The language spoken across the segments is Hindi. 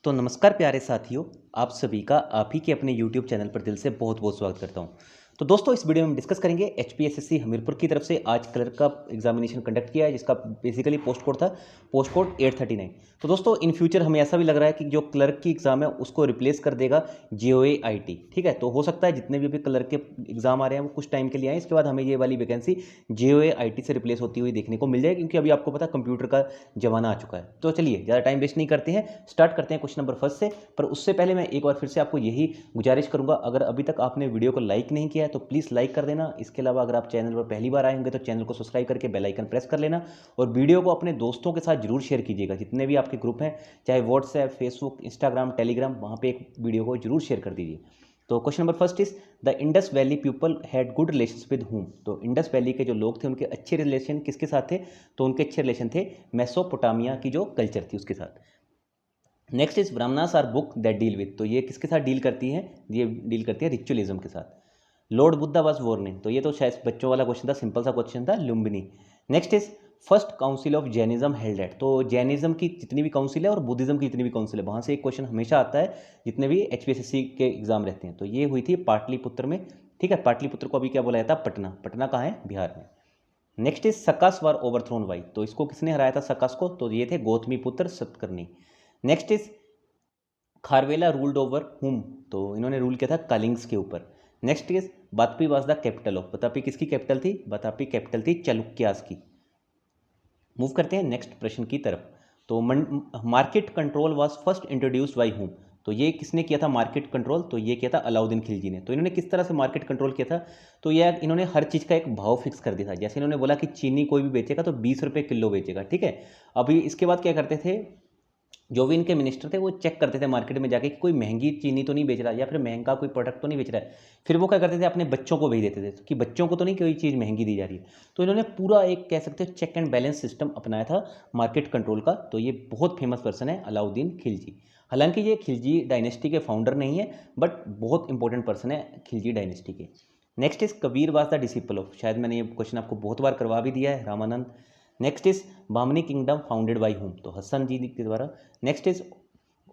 तो नमस्कार प्यारे साथियों, आप सभी का आप ही के अपने YouTube चैनल पर दिल से बहुत बहुत स्वागत करता हूं। तो दोस्तों, इस वीडियो में हम डिस्कस करेंगे एचपीएसएससी हमीरपुर की तरफ से आज क्लर्क का एग्जामिनेशन कंडक्ट किया है, जिसका बेसिकली पोस्ट कोड था पोस्ट कोड 839। तो दोस्तों, इन फ्यूचर हमें ऐसा भी लग रहा है कि जो क्लर्क की एग्जाम है उसको रिप्लेस कर देगा JOAIT। ठीक है, तो हो सकता है जितने भी अभी क्लर्क के एग्जाम आ रहे हैं वो कुछ टाइम के लिए आए, इसके बाद हमें ये वाली वैकेंसी JOAIT से रिप्लेस होती हुई देखने को मिल जाएगी, क्योंकि अभी आपको पता कंप्यूटर का जमाना आ चुका है। तो चलिए ज़्यादा टाइम वेस्ट नहीं करते हैं, स्टार्ट करते हैं क्वेश्चन नंबर फर्स्ट से। पर उससे पहले मैं एक बार फिर से आपको यही गुजारिश करूंगा, अगर अभी तक आपने वीडियो को लाइक नहीं किया है तो प्लीज़ लाइक कर देना। इसके अलावा अगर आप चैनल पर पहली बार आए होंगे तो चैनल को सब्सक्राइब करके बेल आइकन प्रेस कर लेना, और वीडियो को अपने दोस्तों के साथ जरूर शेयर कीजिएगा। जितने भी आपके ग्रुप हैं, चाहे व्हाट्सएप, फेसबुक, इंस्टाग्राम, टेलीग्राम, वहाँ पर एक वीडियो को जरूर शेयर कर दीजिए। तो question number first is the Indus valley people had good relations with whom. तो इंडस वैली के जो लोग थे उनके अच्छे रिलेशन किसके साथ थे? तो उनके अच्छे रिलेशन थे मेसोपोटामिया की जो कल्चर थी उसके साथ। Next is Brahmanas are book that deal with. तो ये किसके साथ डील करती है? ये डील करती है रिचुअलिज्म के साथ। Lord Buddha was warning. तो ये तो शायद बच्चों वाला क्वेश्चन था, सिंपल सा क्वेश्चन था, Lumbini. Next is first council of Jainism held at. तो जैनिज्म की जितनी भी काउंसिल है और बुद्धिज्म की जितनी भी काउंसिल है, वहाँ से एक क्वेश्चन हमेशा आता है जितने भी एचपीएसएससी के एग्जाम रहते हैं। तो ये हुई थी पाटलिपुत्र में। ठीक है, पाटलिपुत्र को अभी क्या बोला जाता है? पटना। पटना कहाँ है? बिहार में। Next is Sakas were overthrown by. तो इसको किसने हराया था सकास को? तो ये थे Gautami Putra Satakarni. Next is Kharavela ruled over whom. तो इन्होंने रूल किया था कलिंग्स के ऊपर। Next is Batapi was the capital of. Batapi किसकी कैपिटल थी? बातापी कैपिटल थी चालुक्यास की। मूव करते हैं नेक्स्ट प्रश्न की तरफ। तो market control was first introduced by हुम। तो ये किसने किया था मार्केट कंट्रोल? तो ये किया था अलाउद्दीन खिलजी ने। तो इन्होंने किस तरह से मार्केट कंट्रोल किया था? तो ये इन्होंने हर चीज़ का एक भाव फिक्स कर दिया था। जैसे इन्होंने बोला कि चीनी कोई भी बेचेगा तो 20 रुपये किलो बेचेगा। ठीक है, अभी इसके बाद क्या करते थे, जो भी इनके मिनिस्टर थे वो चेक करते थे मार्केट में जाके कि कोई महंगी चीनी तो नहीं बेच रहा, या फिर महंगा कोई प्रोडक्ट तो नहीं बेच रहा है। फिर वो क्या करते थे, अपने बच्चों को भेज देते थे कि बच्चों को तो नहीं कोई चीज़ महंगी दी जा रही है। तो इन्होंने पूरा एक कह सकते हो चेक एंड बैलेंस सिस्टम अपनाया था मार्केट कंट्रोल का। तो ये बहुत फेमस पर्सन है अलाउद्दीन खिलजी। हालांकि ये खिलजी डायनेस्टी के फाउंडर नहीं है, बट बहुत इंपॉर्टेंट पर्सन है खिलजी डायनेस्टी के। Next is Kabir was the disciple of. शायद मैंने ये क्वेश्चन आपको बहुत बार करवा भी दिया है, Ramanand. Next is Bamni kingdom founded by हुम। तो हसन जी के द्वारा। Next is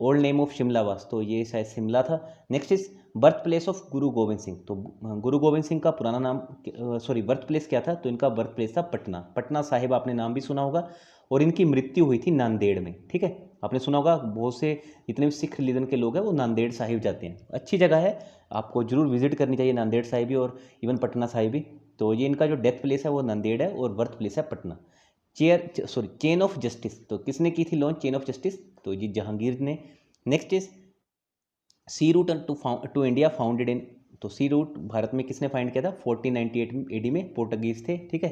old name of Shimla वास। तो ये शायद शिमला था। Next is birth place of गुरु गोविंद सिंह। तो गुरु गोविंद सिंह का पुराना नाम सॉरी बर्थ प्लेस क्या था? तो इनका बर्थ प्लेस था पटना। पटना साहिब आपने नाम भी सुना होगा। और इनकी मृत्यु हुई थी नांदेड़ में। ठीक है, आपने सुना होगा, बहुत से जितने भी सिख रिलीजन के लोग हैं वो नांदेड़ साहिब जाते हैं। अच्छी जगह है, आपको जरूर विजिट करनी चाहिए नांदेड़ साहिब भी, और इवन पटना साहिब भी। तो ये इनका जो डेथ प्लेस है वो नांदेड़ है और बर्थ प्लेस है पटना। Chain of justice. तो किसने की थी लॉन्च चेन ऑफ जस्टिस? तो ये जहांगीर ने। Next is sea route to India founded in. तो सी रूट भारत में किसने फाइंड किया था? 1498 AD में पोर्टुगीज थे। ठीक है,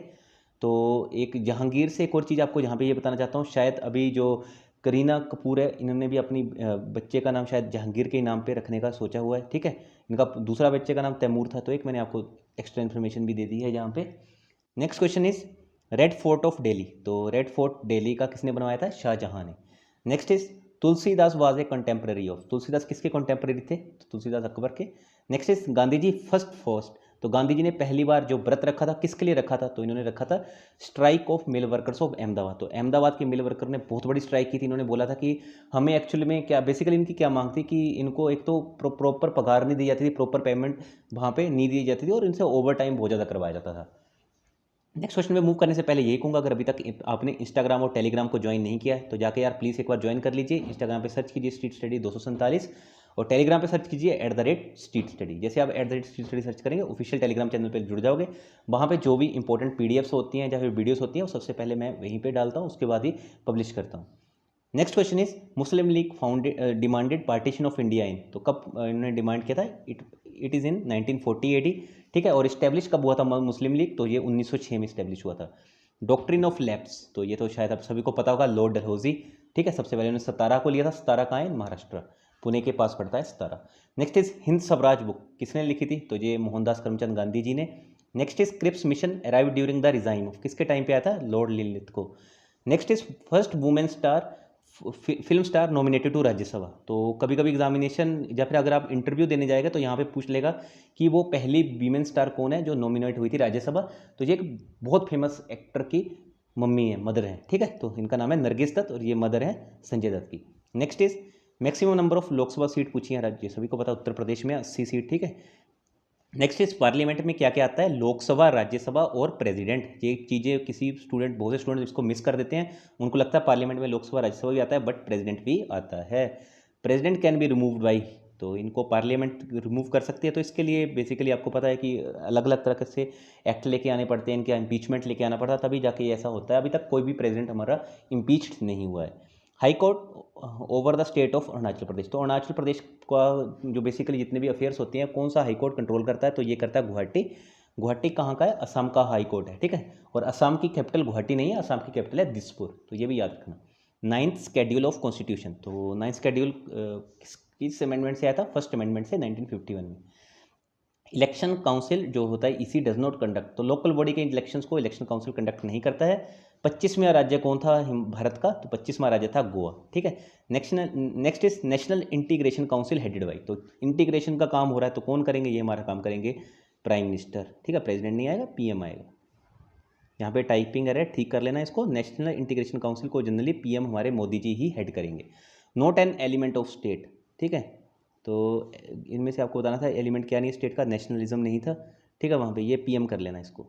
तो एक जहांगीर से एक और चीज़ आपको यहाँ पे ये बताना चाहता हूँ, शायद अभी जो करीना कपूर है इन्होंने भी अपनी बच्चे का नाम शायद जहांगीर के नाम पे रखने का सोचा हुआ है। ठीक है, इनका दूसरा बच्चे का नाम तैमूर था। तो एक मैंने आपको एक्स्ट्रा इन्फॉर्मेशन भी दे दी है यहाँ पे। Next question is red fort of Delhi. तो रेड फोर्ट दिल्ली का किसने बनवाया था? शाहजहां ने। Next is Tulsidas was a contemporary of. Tulsidas किसके कंटेम्प्रेरी थे? तो तुलसीदास अकबर के। Next is Gandhi ji first first. तो गांधी जी ने पहली बार जो व्रत रखा था किसके लिए रखा था? तो इन्होंने रखा था strike off mill workers of Ahmedabad. तो अहमदाबाद के मिल वर्कर ने बहुत बड़ी स्ट्राइक की थी। इन्होंने बोला था कि हमें एक्चुअली में क्या, बेसिकली इनकी क्या मांग थी कि इनको एक तो प्रॉपर पगार नहीं दी जाती थी, प्रॉपर पेमेंट वहाँ पे नहीं दी जाती थी, और इनसे ओवर टाइम बहुत ज़्यादा करवाया जाता था। नेक्स्ट क्वेश्चन में मूव करने से पहले यही कहूँगा, अगर अभी तक आपने इंस्टाग्राम और टेलीग्राम को ज्वाइन नहीं किया है तो जाके यार प्लीज़ एक बार ज्वाइन कर लीजिए। इंस्टाग्राम पे सर्च कीजिए स्ट्रीट स्टडी 247, और टेलीग्राम पे सर्च कीजिए @स्ट्रीट स्टडी। जैसे आप @स्ट्रीट स्टडी सर्च करेंगे ऑफिशियल टेलीग्राम चैनल पर जुड़ जाओगे। वहाँ पे जो भी इंपॉर्टेंट PDFs होती हैं या फिर वीडियोस होती हैं वो सबसे पहले मैं वहीं पे डालता हूँ, उसके बाद ही पब्लिश करता हूँ। Next question is Muslim league founded demanded partition of India in. तो कब इन्होंने डिमांड किया था? It is in 1940 AD। ठीक है, और इस्टेब्लिश कब हुआ था मुस्लिम लीग? तो ये 1906 में इस्टेब्लिश हुआ था। Doctrine of lapse. तो ये तो शायद आप सभी को पता होगा, लॉर्ड डलहौजी। ठीक है, सबसे पहले उन्होंने सतारा को लिया था। सतारा कहाँ है? महाराष्ट्र, पुणे के पास पड़ता है Satara. Next is Hind Swaraj book किसने लिखी थी? तो ये मोहनदास करमचंद गांधी जी ने। Next is Cripps mission arrive during the regime of. किसके टाइम पे आया था? लॉर्ड लिलिथ को। Next is first women star film star nominated to Rajya Sabha. तो कभी कभी एग्जामिनेशन या फिर अगर आप इंटरव्यू देने जाएगा तो यहाँ पे पूछ लेगा कि वो पहली वीमेन स्टार कौन है जो नॉमिनेट हुई थी राज्यसभा। तो ये एक बहुत फेमस एक्टर की मम्मी है, मदर है। ठीक है, तो इनका नाम है नरगिस दत्त और ये मदर है संजय दत्त की। Next is maximum number of Lok Sabha seat पूछी है राज्य, सभी को पता उत्तर प्रदेश में 80 सीट, ठीक है। नेक्स्ट इस पार्लियामेंट में क्या क्या आता है, लोकसभा, राज्यसभा और प्रेसिडेंट। ये चीज़ें किसी स्टूडेंट, बहुत से स्टूडेंट इसको मिस कर देते हैं, उनको लगता है पार्लियामेंट में लोकसभा राज्यसभा भी आता है, बट प्रेसिडेंट भी आता है। President can be removed by, तो इनको पार्लियामेंट रिमूव कर सकती है, तो इसके लिए बेसिकली आपको पता है कि अलग अलग तरह से एक्ट लेके आने पड़ते हैं, इनके इम्पीचमेंट लेके आना पड़ता है, तभी जाके ऐसा होता है। अभी तक कोई भी प्रेसिडेंट हमारा इम्पीच्ड नहीं हुआ है। High court over the state of Arunachal Pradesh, तो अरुणाचल प्रदेश का जो बेसिकली जितने भी अफेयर्स होती हैं, कौन सा हाई कोर्ट कंट्रोल करता है, तो ये करता है गुवाहाटी। गुवाहाटी कहाँ का है, असम का हाई कोर्ट है, ठीक है। और असम की कैपिटल गुवाहाटी नहीं है, असम की कैपिटल है दिसपुर, तो ये भी याद रखना। नाइन्थ शेड्यूल ऑफ कॉन्स्टिट्यूशन, तो नाइन्थ शेड्यूल किस अमेंडमेंट से आया था, फर्स्ट अमेंडमेंट से 1951 में। इलेक्शन काउंसिल जो होता है इसी डज नॉट कंडक्ट, तो लोकल बॉडी के इलेक्शंस को इलेक्शन काउंसिल कंडक्ट नहीं करता है। 25वां राज्य कौन था भारत का, तो 25वां राज्य था गोवा, ठीक है। Next is national integration council headed by, तो इंटीग्रेशन का काम हो रहा है तो कौन करेंगे, ये हमारा काम करेंगे प्राइम मिनिस्टर, ठीक है। प्रेसिडेंट नहीं आएगा, पीएम आएगा। यहाँ पे टाइपिंग एरर ठीक कर लेना इसको। नेशनल इंटीग्रेशन काउंसिल को जनरली पीएम हमारे मोदी जी ही हेड करेंगे। Not an element of state, ठीक है। तो इनमें से आपको बताना था एलिमेंट क्या नहीं है स्टेट का, नेशनलिज्म नहीं था, ठीक है। वहाँ पे ये पीएम कर लेना इसको।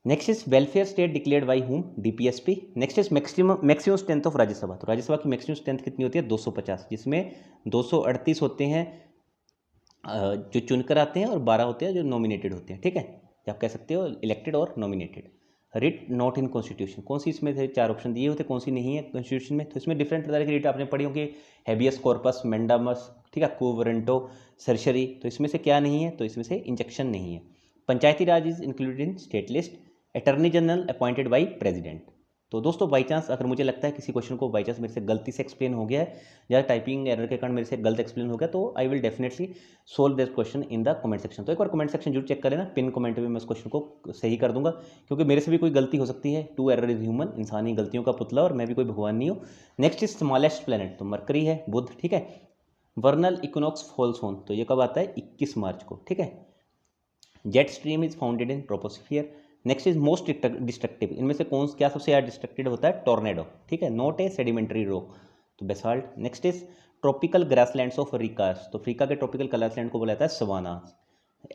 Next is welfare state declared by हुम, DPSP. Next is maximum strength of Rajya Sabha, तो राज्यसभा की मैक्सिमम स्ट्रेंथ कितनी होती है, 250, जिसमें 238 होते हैं जो चुनकर आते हैं और 12 होते हैं जो नॉमिनेटेड होते हैं, ठीक है। आप कह सकते हो इलेक्टेड और nominated. Writ not in constitution, कौन सी इसमें थे, 4 ऑप्शन दिए होते, कौन सी नहीं है कॉन्स्टिट्यूशन में, तो इसमें डिफरेंट तरह की रिट आपने पढ़ी होगी, हैबियस कॉर्पस, मैंडामस, ठीक है, क्वो वारंटो, सर्शरी, तो इसमें से क्या नहीं है, तो इसमें से इंजेक्शन नहीं है। Panchayati Raj is included in state list. Attorney general appointed by president. तो दोस्तों बाई चांस अगर मुझे लगता है किसी क्वेश्चन को बाई चांस मेरे से गलती से एक्सप्लेन हो गया है या टाइपिंग एरर के कारण मेरे से गलत एक्सप्लेन हो गया, तो I will definitely solve this question in the comment section. तो एक बार कमेंट सेक्शन जरूर चेक करें ना, पिन कमेंट में मैं इस क्वेश्चन को सही कर दूंगा, क्योंकि मेरे से भी कोई गलती हो सकती है। टू एरर इज ह्यूमन, इंसानी गलतियों का पुतला, और मैं भी कोई भगवान नहीं हूँ। नेक्स्ट इज स्मॉलेस्ट प्लेनेट, तो मरकरी है, बुध, ठीक है। वर्नल इक्विनॉक्स फॉल्स ऑन, तो ये कब आता है, 21 मार्च को, ठीक है। Jet stream is founded in troposphere. Next is most destructive, इनमें से कौन क्या सबसे ज़्यादा डिस्ट्रक्टेड होता है, टोर्नेडो, ठीक है। नॉट ए सेडिमेंट्री रॉक, तो basalt. Next is tropical grasslands of Africa, तो अफ्रीका के ट्रॉपिकल ग्रासलैंड को बोला जाता है savanna.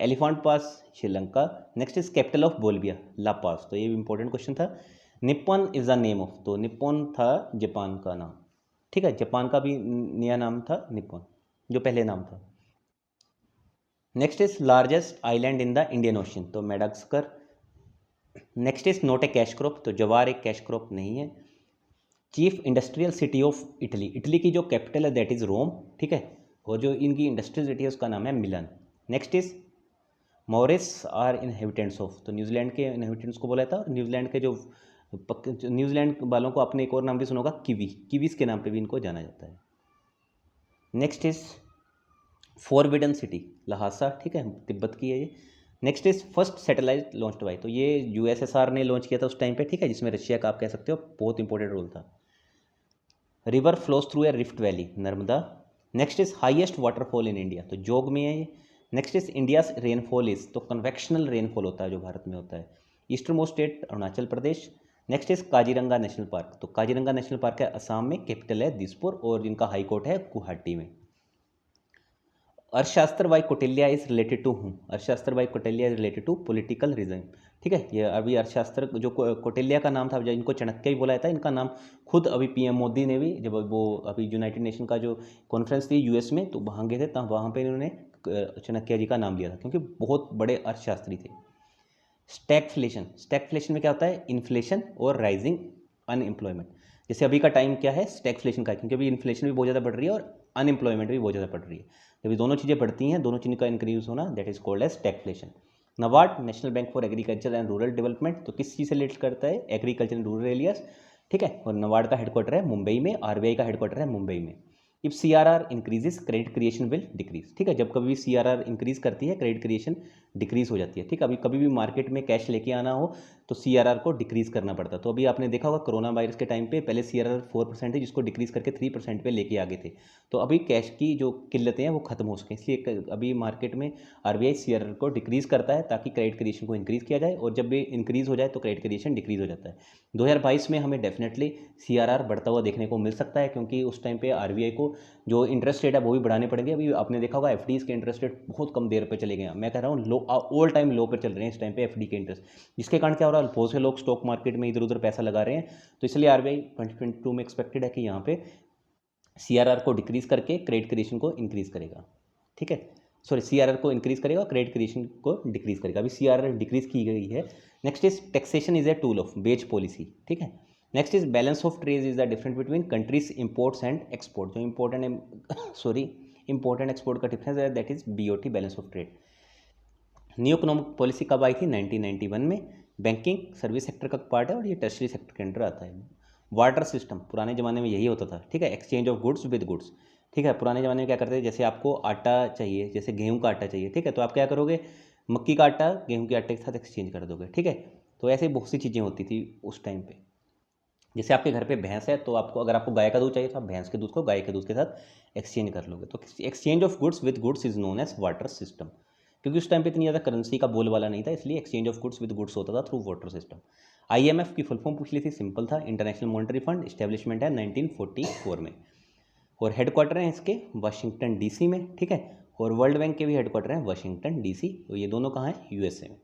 Elephant Pass, Sri Lanka. Next is capital of Bolivia, La Paz, तो ये भी इंपॉर्टेंट क्वेश्चन था। Nippon is the name of, तो निप्पॉन था जापान का नाम, ठीक है। जापान का भी नया नाम था निप्पॉन, जो पहले नाम था। Next is largest island in the Indian Ocean, तो Madagascar. Next is not a cash crop, तो जवार एक कैश क्रॉप नहीं है। Chief industrial city of Italy, Italy की जो कैपिटल है दैट इज रोम, ठीक है। और जो इनकी इंडस्ट्रियल सिटी है उसका नाम है Milan. Next is Maoris are inhabitants of, तो न्यूजीलैंड के इनहेबिटेंट्स को बोला था। और न्यूजीलैंड के जो न्यूजीलैंड वालों को आपने एक और नाम भी सुना होगा, किवीज के नाम पे भी इनको जाना जाता है। Next is forbidden city, Lhasa, ठीक है, तिब्बत की है ये। Next is first satellite launched by, तो ये यूएसएसआर ने लॉन्च किया था उस टाइम पे, ठीक है, जिसमें रशिया का आप कह सकते हो बहुत इंपॉर्टेंट रोल था। River flows through a rift valley, Narmada. Next is highest waterfall in India, तो जोग में है ये। Next is India's rainfall is, तो कन्वेक्शनल रेनफॉल होता है जो भारत में होता है। Eastern most state Arunachal Pradesh. Next is Kaziranga national park, तो काजीरंगा नेशनल पार्क है असम में, कैपिटल है दिसपुर, और जिनका हाई कोर्ट है गुवाहाटी में। Arthashastra by Kautilya is related to हूँ, Arthashastra by Kautilya is related to political reason, ठीक है। ये अभी अर्थशास्त्र जो कौटिल्य का नाम था, जब इनको चाणक्य भी बोला जाता है, इनका नाम खुद अभी पीएम मोदी ने भी, जब वो अभी यूनाइटेड नेशन का जो कॉन्फ्रेंस थी यूएस में, तो वहाँ गए थे, तब वहाँ पे इन्होंने चाणक्य जी का नाम लिया था, क्योंकि बहुत बड़े अर्थशास्त्री थे। स्टैगफ्लेशन, स्टैगफ्लेशन में क्या होता है, इन्फ्लेशन और राइजिंग अनएम्प्लॉयमेंट। जैसे अभी का टाइम क्या है, स्टैगफ्लेशन का, क्योंकि अभी इन्फ्लेशन भी बहुत ज़्यादा बढ़ रही है और अनएम्प्लॉयमेंट भी बहुत ज़्यादा बढ़ रही है। जब ये दोनों चीज़ें बढ़ती हैं, दोनों चीज़ों का इंक्रीज होना, that is called as stagflation. NABARD, national bank for agriculture and rural development, तो किस चीज़ से रिलेट करता है, एग्रीकल्चर एंड रूरल एरियाज, ठीक है। और नबार्ड का हेडक्वार्टर है मुंबई में, आरबीआई का हेडक्वार्टर है मुंबई में। If CRR increases credit creation will decrease, ठीक है। जब कभी भी सीआरआर इंक्रीज करती है, क्रेडिट क्रिएशन डिक्रीज हो जाती है, ठीक है। अभी कभी भी मार्केट में कैश लेके आना हो तो CRR को डिक्रीज़ करना पड़ता। तो अभी आपने देखा होगा कोरोना वायरस के टाइम पे पहले CRR 4% थी, जिसको डिक्रीज़ करके 3% पे लेके आ गए थे। तो अभी कैश की जो किल्लतें हैं वो खत्म हो सकें, इसलिए अभी मार्केट में RBI CRR को डिक्रीज़ करता है ताकि क्रेडिट क्रिएशन को इंक्रीज़ किया जाए, और जब भी इंक्रीज़ हो जाए तो क्रेडिट क्रिएशन डिक्रीज़ हो जाता है। 2022 में हमें डेफिनेटली CRR बढ़ता हुआ देखने को मिल सकता है, क्योंकि उस टाइम पे RBI को जो इंटरेस्ट रेट है वो भी बढ़ाने पड़ेंगे। अभी आपने देखा होगा FDs के इंटरेस्ट रेट बहुत कम देर पे चले गए हैं। मैं कह रहा हूँ लो, ऑल टाइम लो पर चल रहे हैं इस टाइम पे FD के इंटरेस्ट, जिसके कारण क्या हो रहा है, बहुत से लोग स्टॉक मार्केट में इधर उधर पैसा लगा रहे हैं। तो इसलिए RBI 2022 में एक्सपेक्टेड है कि यहाँ पे CRR को डिक्रीज़ करके क्रेडिट क्रिएशन को इंक्रीज़ करेगा। ठीक है, सॉरी, CRR को इंक्रीज़ करेगा, क्रेडिट क्रिएशन को डिक्रीज़ करेगा। अभी CRR डिक्रीज़ की गई है। Next is taxation is a tool of ways policy. ठीक है, next is balance of trade is the difference between countries imports and export. जो इंपोर्ट एंड एक्सपोर्ट का डिफरेंस है, that is BOT, balance of trade. New economic policy कब आई थी? 1991 में। बैंकिंग सर्विस सेक्टर का पार्ट है और ये टर्शरी सेक्टर के अंडर आता है। वाटर सिस्टम, पुराने ज़माने में यही होता था। ठीक है, exchange of goods with goods. ठीक है, पुराने ज़माने में क्या करते थे, जैसे आपको आटा चाहिए, जैसे गेहूं का आटा चाहिए, ठीक है, तो आप क्या करोगे, मक्की का आटा गेहूं के आटे के साथ एक्सचेंज कर दोगे। ठीक है, तो ऐसे बहुत सी चीज़ें होती थी उस टाइम पे। जैसे आपके घर पे भैंस है, तो आपको अगर आपको गाय का दूध चाहिए तो आप भैंस के दूध को गाय के दूध के साथ एक्सचेंज कर लोगे। तो exchange of goods with goods is known as barter system. क्योंकि उस टाइम पे इतनी ज़्यादा करेंसी का बोलबाला नहीं था, इसलिए exchange of goods with goods होता था थ्रू वाटर सिस्टम। IMF की फुल फॉर्म पूछ ली थी, सिंपल था, इंटरनेशनल मॉनेटरी फंड। इस्टेब्लिशमेंट है 1944 में, और हेडक्वार्टर हैं इसके वाशिंगटन DC में। ठीक है, और वर्ल्ड बैंक के भी हेडक्वार्टर हैं वाशिंगटन DC, तो ये दोनों कहाँ हैं? USA में।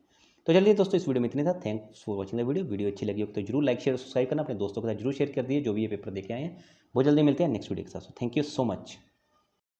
तो चलिए दोस्तों, इस वीडियो में इतने था। Thanks for watching the video अच्छी लगी हो तो जरूर लाइक शेयर सब्सक्राइब करना, अपने दोस्तों के साथ जरूर शेयर कर दिए जो भी ये पेपर देके आए हैं। बहुत जल्दी मिलते हैं नेक्स्ट वीडियो के साथ। Thank you so much.